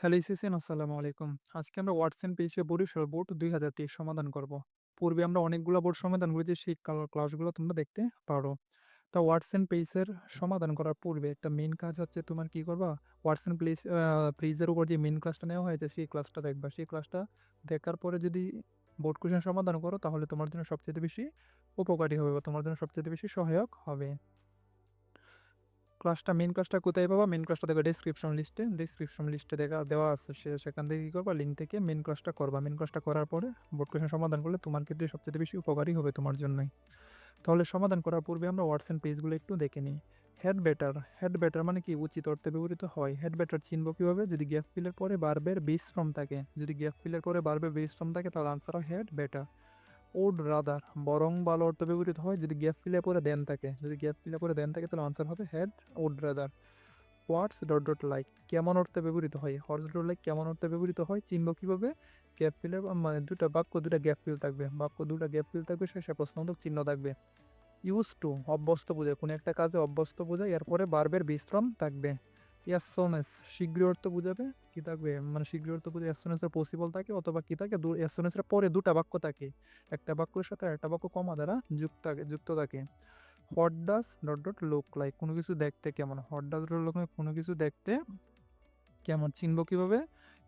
Hello ইসিসিন, আসসালামু আলাইকুম। আজকে আমরা ওয়াটসন পেজে বরিশাল বোর্ড 2023 সমাধান করব। পূর্বে আমরা অনেকগুলো বোর্ড সমাধান করেছি, সেই ক্লাসগুলো তোমরা দেখতে পারো। তা ওয়াটসন পেজের সমাধান করার পূর্বে একটা মেইন কাজ হচ্ছে, তোমার কি করবা, ওয়াটসন পেজের উপর যে মেইন ক্লাসটা নেওয়া হয়েছে সেই ক্লাসটা দেখবা। সেই ক্লাসটা দেখার পরে যদি বোর্ড কোশ্চেন সমাধান করো তাহলে তোমার জন্য সবচেয়ে বেশি উপকারী হবে বা তোমার জন্য সবচেয়ে বেশি সহায়ক হবে। মেইন ক্লাসটা কোথায় পাবা? মেইন ক্লাসটা দেখো ডিসক্রিপশন লিস্টে দেওয়া আছে। সেখান থেকে কি করবা, লিঙ্ক থেকে মেইন ক্লাসটা করবা। মেইন ক্লাসটা করার পরে বোর্ড কোশ্চেন সমাধান করলে তোমার ক্ষেত্রে সবচেয়ে বেশি উপকারী হবে তোমার জন্যই। তাহলে সমাধান করার পূর্বে আমরা ওয়ার্ডস পেজগুলো একটু দেখে নিই। হেড বেটার মানে কি? উচিত অর্থে ব্যবহৃত হয়। হেড বেটার চিনব কিভাবে? যদি গ্যাপ ফিলের পরে বারবার বেস ফর্ম থাকে, তাহলে আনসার হয় হেড বেটার। ওড রাদার বরং ভালো অর্থে ব্যবহৃত হয় যদি গ্যাপ ফিলে পরে দেন থাকে। তাহলে আনসার হবে হেড ওড রাদার। হোয়াটস ডট ডট লাইক কেমন অর্থে ব্যবহৃত হয়? হোয়াটস ডট লাইক কেমন অর্থে ব্যবহৃত হয় চিনব কিভাবে? গ্যাপ ফিলে মানে দুটা গ্যাপ ফিল থাকবে, শেষে প্রশ্নবোধক চিহ্ন থাকবে। ইউজ টু অভ্যস্ত বোঝায়, কোনো একটা কাজে অভ্যস্ত বোঝায়, এরপরে বারবার বিশ্রাম থাকবে। ইয়াসোনেস শীঘ্রই অর্থ বুঝাবে, কি থাকবে মানে শীঘ্রই অর্থ বুঝে ইয়াসোনেসের পসিবল থাকে অথবা কি থাকে, ইয়াসোনেসের পরে দুটা বাক্য থাকে, একটা বাক্যের সাথে একটা বাক্য কমা দ্বারা যুক্ত থাকে। What does dot dot look like কোনো কিছু দেখতে কেমন? কোনো কিছু দেখতে কেমন চিনব কিভাবে?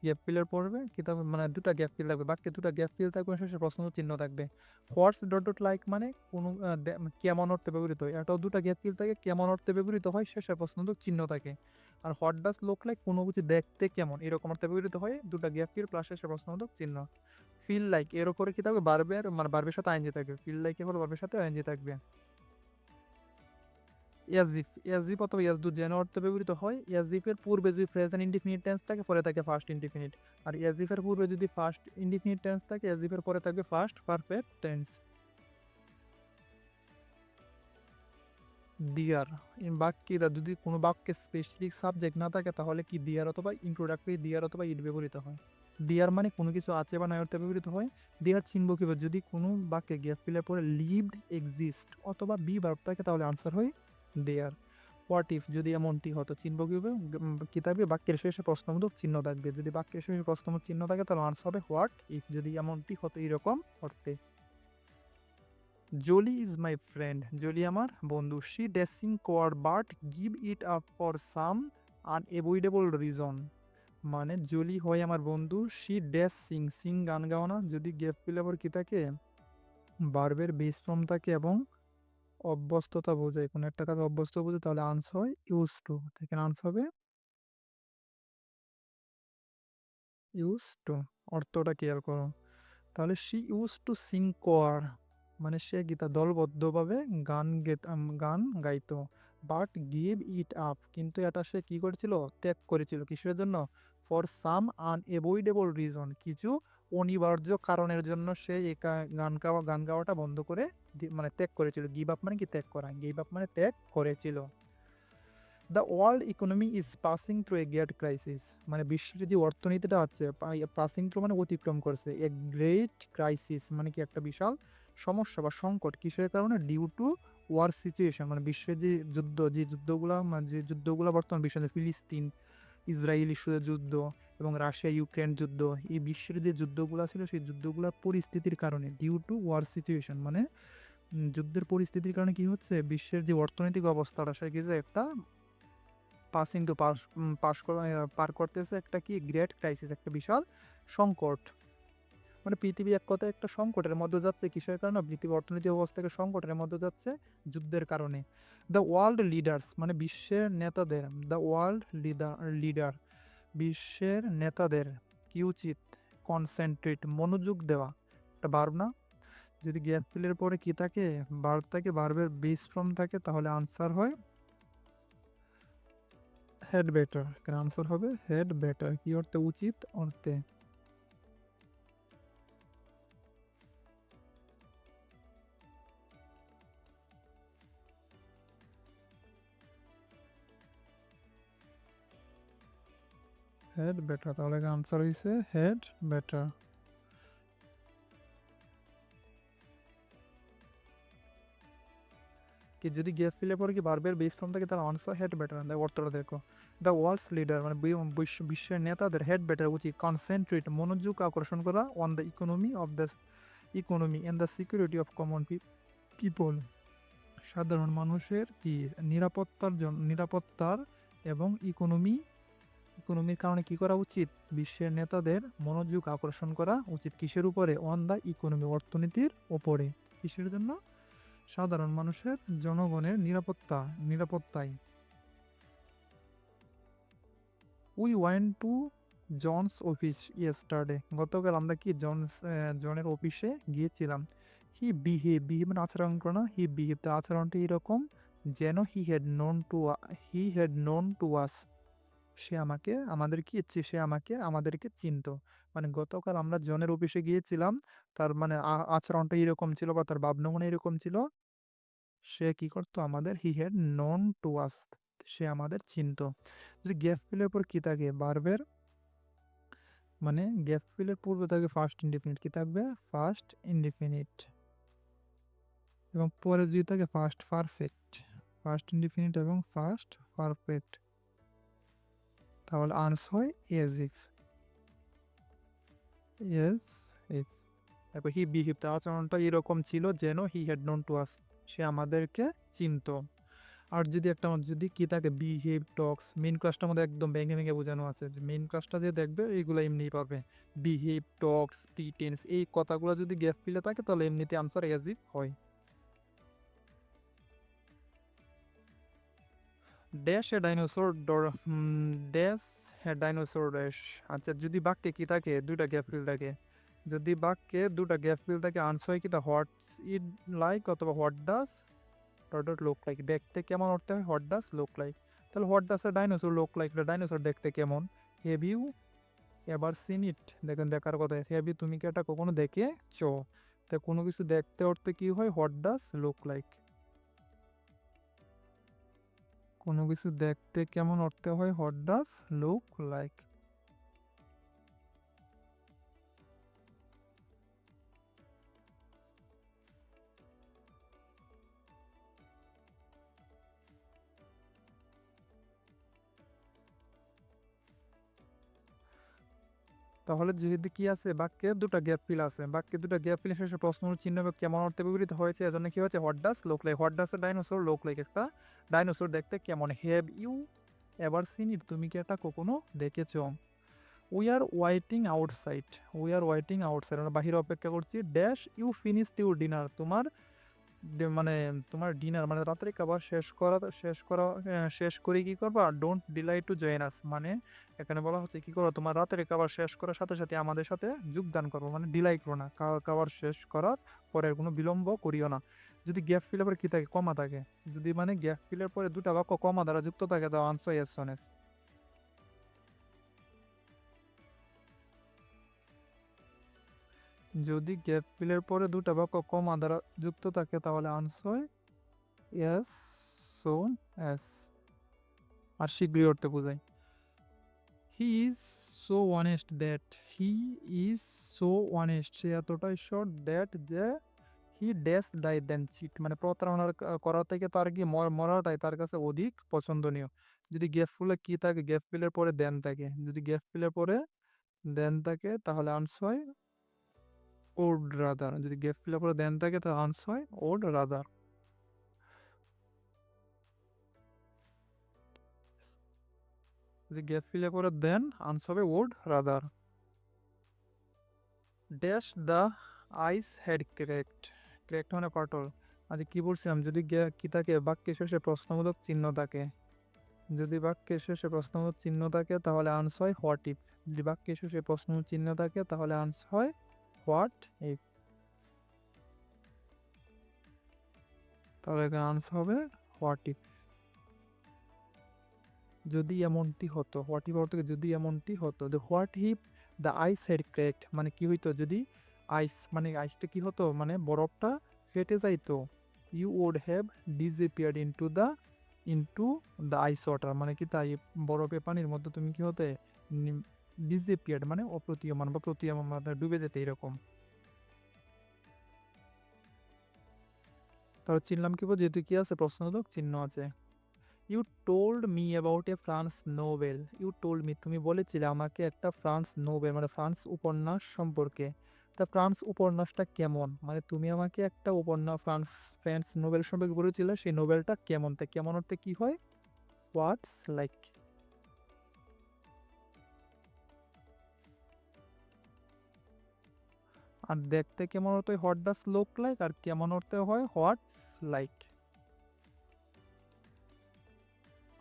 গ্যাপ ফিলের পড়বে কিতাব মানে দুটা গ্যাপ ফিল থাকবে, বাক্যে দুটা গ্যাপ ফিল থাকবে, শেষে প্রশ্ন চিহ্ন থাকবে। হোয়াটস ডট ডট লাইক মানে কোনো কেমন অর্থে ব্যবহৃত হয়, এটাও দুটা গ্যাপ ফিল থাকে, কেমন অর্থে ব্যবহৃত হয়, শেষে প্রশ্ন চিহ্ন থাকে। আর হোয়াট ডাজ লুক লাইক কোনো কিছু দেখতে কেমন এরকম অর্থে ব্যবহৃত হয়, দুটা গ্যাপ ফিল প্লাস শেষে প্রশ্নবোধক চিহ্ন। ফিল লাইক এর উপরে কি থাকবে? বারবের সাথে আইনজি থাকবে। ফিল লাইক এর বারবের সাথে আইনজি থাকবে। ইয়াজিফ অথবা ইয়াজদু যেন অর্থে ব্যবহৃত হয়। ইয়াজিফের পূর্বে যদি প্রেজেন্ট ইনডিফিনিট টেন্স থাকে, পরে থাকে ফার্স্ট ইনডিফিনিট। আর ইয়াজিফের পূর্বে যদি ফার্স্ট ইনডিফিনিট টেন্স থাকে, ইয়াজিফের পরে থাকবে ফার্স্ট পারফেক্ট টেন্স। দিয়ার বাক্যে যদি কোনো বাক্যে স্পেসিফিক সাবজেক্ট না থাকে তাহলে কি দিয়ার অথবা ইন্ট্রোডাক্টরি দিয়ার অথবা ইট ব্যবহৃত হয়। দিয়ার মানে কোনো কিছু আছে বা নাই অর্থে ব্যবহৃত হয়। দিয়ার চিনব কিভাবে? যদি কোনো বাক্যে গ্যাপ ফিলের পরে লিভড, এক্সিস্ট অথবা বি ভার্ব থাকে তাহলে আনসার হয় দেয়ার। হোয়াট ইফ যদি এমনটি হতো চিনব কিভাবে? কি থাকবে? বাক্যের শেষে প্রশ্নবোধক চিহ্ন থাকবে। যদি বাক্যের শেষে প্রশ্নবোধক চিহ্ন থাকে তাহলে আনসার হবে হোয়াট ইফ, যদি এমনটি হতো এরকম অর্থে। Jolly is my friend Jolly আমার বন্ধু। She dashing choir but give it up for some unavoidable reason মানে জলি হয় আমার বন্ধু। শি ড্যাশ সিং গান গাও না, যদি গেপ ফিল আবার কি থাকে? বার্বের বেস ফর্ম থাকে এবং অভ্যস্ততা বোঝায়, কোনো একটা কাজ অভ্যস্ত বোঝায়, তাহলে আনসার হয় ইউজ টু। থেকে আনসার হবে ইউজ টু। অর্থটা খেয়াল করো। তাহলে শি ইউজ টু সিং কোয়ার মানে সে গীতা দলবদ্ধভাবে গান গাইতো। বাট গিভ ইট আপ কিন্তু এটা সে কি করেছিল? ত্যাগ করেছিল। কিসের জন্য? ফর সাম আনএভয়েডেবল রিজন কিছু অনিবার্য কারণের জন্য সে গান গাওয়াটা বন্ধ করে মানে ত্যাগ করেছিল। গিভ আপ মানে কি? ত্যাগ করা। গিভ আপ মানে ত্যাগ করেছিল। The world economy is passing through a great crisis মানে বিশ্বের যে অর্থনীতিটা আছে, পাসিং থ্রু মানে অতিক্রম করছে, এ গ্রেট ক্রাইসিস মানে কি? একটা বিশাল সমস্যা বা সংকট। কিসের কারণে? ডিউ টু ওয়ার সিচুয়েশন মানে বিশ্বের যে যুদ্ধগুলা বর্তমান বিশ্বে, ফিলিস্তিন ইসরায়েল ইস্যুদের যুদ্ধ এবং রাশিয়া ইউক্রেন যুদ্ধ, এই বিশ্বের যে যুদ্ধগুলা ছিল সেই যুদ্ধগুলোর পরিস্থিতির কারণে, ডিউ টু ওয়ার সিচুয়েশন মানে যুদ্ধের পরিস্থিতির কারণে কি হচ্ছে? বিশ্বের যে অর্থনৈতিক অবস্থাটা সে কিছু একটা পাসিং টু পাস পাস পার করতেছে একটা কি? গ্রেট ক্রাইসিস, একটা বিশাল সংকট। মানে পৃথিবী এক কথায় একটা সংকটের মধ্যে যাচ্ছে। কিসের কারণে? পৃথিবী অর্থনৈতিক অবস্থা থেকে সংকটের মধ্যে যাচ্ছে যুদ্ধের কারণে। দ্য ওয়ার্ল্ড লিডার্স মানে বিশ্বের নেতাদের, দ্য ওয়ার্ল্ড লিডার বিশ্বের নেতাদের কি উচিত? কনসেন্ট্রেট মনোযোগ দেওয়া, একটা ভার্ব না? যদি গ্যাপ ফিলের পরে কি থাকে? ভার্ব থাকে, ভার্বের বেস ফর্ম থাকে, তাহলে আনসার হয় হেড বেটার। আনসার হবে হেড বেটার। কি অর্থে? উচিত অর্থে। হেড বেটার, তাহলে আনসার হয়েছে হেড বেটার। কি যদি গ্যাপ ফিলের পরে কি ভার্বের বেস ফর্ম থাকে তাহলে আনসার হেড বেটার। অর্থটা দেখো, দ্য ওয়ার্ল্ডস লিডার মানে বিশ্বের নেতাদের হেড বেটার উচিত কনসেন্ট্রেট মনোযোগ আকর্ষণ করা on the economy of the economy and the security of common people, সাধারণ মানুষের কি নিরাপত্তার এবং ইকোনমির কারণে কি করা উচিত, বিশ্বের নেতাদের মনোযোগ আকর্ষণ করা উচিত কিসের উপরে, অন দ্য ইকোনমি অর্থনীতির ওপরে। কিসের জন্য, সাধারণ মানুষের জনগণের নিরাপত্তায়। We went to John's office yesterday, গতকাল আমরা কি জনের অফিসে গিয়েছিলাম। বিহেভ মানে আচরণ করা না, বিহেভ তার আচরণটা এরকম যেন he had known to us, সে আমাদেরকে চিনতো। মানে গতকাল আমরা জনের অফিসে গিয়েছিলাম, তার মানে আচরণটা এরকম ছিল বা তার ভাবনা এরকম ছিল, সে কি করতো আমাদের, he had known to us, সে আমাদের চিনতো। যদি গ্যাপ ফিলের পর কি থাকে, ভার্বের মানে গ্যাপ ফিলের পূর্বে থাকে ফার্স্ট ইনডিফিনিট, কি থাকবে, ফার্স্ট ইনডিফিনিট, এবং পরে যদি থাকে ফার্স্ট পারফেক্ট, ফার্স্ট ইনডিফিনিট এবং ফার্স্ট পারফেক্ট, তাহলে আনসার হয় এজ ইফ। দেখো হি বিহেভ তার আচরণটা এরকম ছিল যেন he had known to us, সে আমাদেরকে চিনতো। আর যদি কি থাকে বিহেভ টক্স, মেইন ক্লাসটার মধ্যে একদম ভেঙে ভেঙে বোঝানো আছে, মেইন ক্লাসটা যে দেখবে এইগুলো এমনিই পারবে। বিহেভ টক্স প্রিটেন্স এই কথাগুলো যদি গ্যাপ ফিলে থাকে তাহলে এমনিতে আনসার এজ ইফ হয়। Dash a dinosaur dash a dinosaur dash. আচ্ছা যদি বাক্যে কি থাকে, দুইটা গ্যাপ ফিল থাকে, যদি বাক্যে দুটা গ্যাপ ফিল থাকে আনসার হয় কি, তা হোয়াটস ইট লাইক অথবা হোয়াট ডাজ লুক লাইক, দেখতে কেমন অর্থে হয় হোয়াট ডাজ লুক লাইক। তাহলে what does a dinosaur look like, dinosaur দেখতে কেমন। Have you ever seen it, দেখেন দেখার কথা, হ্যাভ ইউ তুমি কি এটা কখনো দেখেছো, তা কোনো কিছু দেখতে অর্থে কি হয়, হোয়াট ডাজ লুক লাইক। কোনো কিছু দেখতে কেমন অর্থে হয় হোয়াট ডাজ লুক লাইক। তাহলে যেহেতু কি আছে, বাক্যে দুটো গ্যাপ ফিল আছে, বাক্যে দুটো গ্যাপ ফিল শেষে প্রশ্ন চিহ্ন কেমন অর্থে ব্যবহৃত হয়েছে, এজন্য কি হচ্ছে what does look like. What does a dinosaur look like, একটা ডাইনোসর দেখতে কেমন। Have you ever seen it, তুমি কি এটা কখনো দেখেছো। উই আর ওয়াইটিং আউটসাইড, আমরা বাহিরে অপেক্ষা করছি। Dash you finished your dinner, মানে তোমার ডিনার মানে রাত্রে খাবার শেষ করে কি করবা, don't delay to join us, মানে এখানে বলা হচ্ছে কি করো, তোমার রাতের খাবার শেষ করার সাথে সাথে আমাদের সাথে যোগদান করবো, মানে ডিলাই করো না, খাবার শেষ করার পরে কোনো বিলম্ব করিও না। যদি গ্যাপ ফিলের পরে কি থাকে, কমা থাকে, যদি মানে গ্যাপ ফিলের পরে দুটা বাক্য কমা দ্বারা যুক্ত থাকে, তাও আনসার ইয়েস অনেস। যদি গ্যাপ ফিলের পরে দুটা বাক্য কমা দ্বারা যুক্ত থাকে তাহলে আনসার ইয়েস সোন এস। আর শীঘ্রই অর্থে বোঝায়, he is so honest that, সে এতটাই সৎ দ্যাট যে he dash die then cheat, মানে প্রতারণার করা থেকে তার কি মরাটাই তার কাছে অধিক পছন্দনীয়। যদি গ্যাপ ফিলে কি থাকে, গ্যাপ ফিলের পরে দেন থাকে, যদি গ্যাপ ফিলের পরে দেন থাকে তাহলে আনসার হয় ওড রাদার, যদি গ্যাপ ফিলের পরে দেন থাকে তাহলে আনসার হয় ওড রাদার। যদি গ্যাপ ফিলে করে দেন আনসার হবে would rather. Dash the ice had cracked মানে পাটল। আচ্ছা কি বলছিলাম, যদি কি থাকে, বাক্যের শেষে প্রশ্নবোধক চিহ্ন থাকে, যদি বাক্যের শেষে প্রশ্নবোধক চিহ্ন থাকে তাহলে আনসার হয় হোয়াট ইফ, যদি বাক্যের শেষে প্রশ্নবোধক চিহ্ন থাকে তাহলে আনসার হয় হোয়াট ইফ, তাহলে এখানে আনসার হবে হোয়াট ইফ। যদি এমনটি হতো, হোয়াট ইফ অর্থ যদি এমনটি হতো, what if the ice had cracked, মানে কি হইতো যদি আইস মানে আইসটা কি হতো, মানে বরফটা ফেটে যাইতো। You would have disappeared into the ice water, মানে কি তাই বরফে পানির মধ্যে তুমি কি হতে, ডিসঅ্যাপিয়ার্ড মানে অপ্রতীয়মান বা প্রতীয়মান, ডুবে যেতে এরকম। তাহলে চিনলাম কি যেহেতু কি আছে প্রশ্নবোধক চিহ্ন আছে। You told me about a French novel. You told me, তুমি বলেছিলে আমাকে একটা ফ্রান্স নোবেল মানে ফ্রান্স উপন্যাস সম্পর্কে। তা ফ্রান্স উপন্যাসটা কেমন, মানে তুমি আমাকে একটা উপন্যাস ফ্রান্স নোবেল সম্পর্কে বলেছিলে, সেই নোবেলটা কেমন, তা কেমন অর্থে কি হয়? What's like. আর দেখতে কেমন অর্থে হোয়াট ডাস লুক লাইক, আর কেমন অর্থে হয় what's like.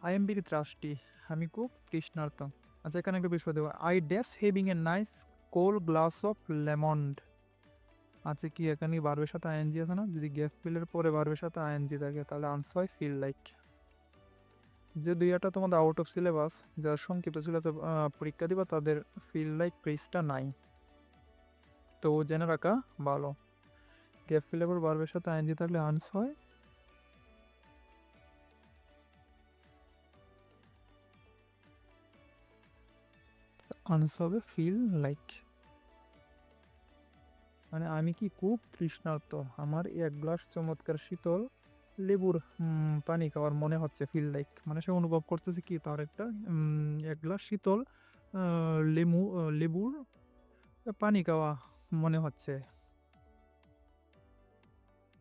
I am very thirsty, আমি খুব তৃষ্ণার্ত। আচ্ছা এখানে একটা বিষয় দেবো, I dash having a nice cold glass of lemonade. আচ্ছা কি এখানে বারবের সাথে আইএনজি আছে না, যদি গ্যাপ ফিলের পরে বারবের সাথে আইএনজি থাকে তাহলে আনসার হয় ফিল লাইক। যে দুইটা তোমাদের আউট অফ সিলেবাস, যারা সংক্ষিপ্ত সিলেবাসে পরীক্ষা দিবা তাদের ফিল লাইক পেজটা নাই, তো জেনে রাখা ভালো। গ্যাপ ফিলের পর বারবের সাথে আইএনজি থাকলে আনসার হয় হবে ফিল লাইক। মানে আমি কি খুব তৃষ্ণার্ত, আমার এক গ্লাস চমৎকার শীতল লেবুর পানি খাওয়ার মনে হচ্ছে, ফিল লাইক মানে সে অনুভব করতেছে কি তার একটা এক গ্লাস শীতল লেবুর পানি খাওয়া মনে হচ্ছে।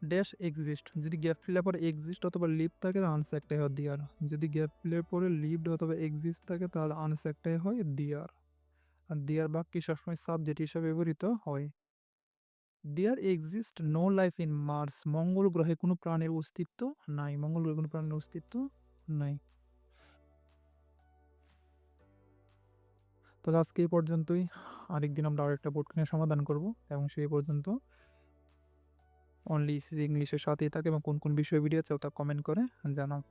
ড্যাশ এক্সিস্ট, যদি গ্যাপ ফিলের পরে এক্সিস্ট অথবা লিভ থাকে তাহলে আনসার একটাই হয় দিয়ার। যদি গ্যাপ ফিলের পরে লিভড অথবা এক্সিস্ট থাকে তাহলে আনসার একটাই হয় দিয়ার। আর দিয়ার বাক্য সবসময় সাবজেক্ট হিসাবে ব্যবহৃত হয়। There exist no life in Mars, মঙ্গল গ্রহে কোনো প্রাণের অস্তিত্ব নাই, মঙ্গল গ্রহে কোনো প্রাণের অস্তিত্ব নাই। তো আজকে এই পর্যন্তই, আরেকদিন আমরা আরেকটা বোর্ড নিয়ে সমাধান করব, এবং সেই পর্যন্ত অনলি ইংলিশের সাথেই থাকে, এবং কোন কোন বিষয়ে ভিডিও চাও তা কমেন্ট করে জানাও।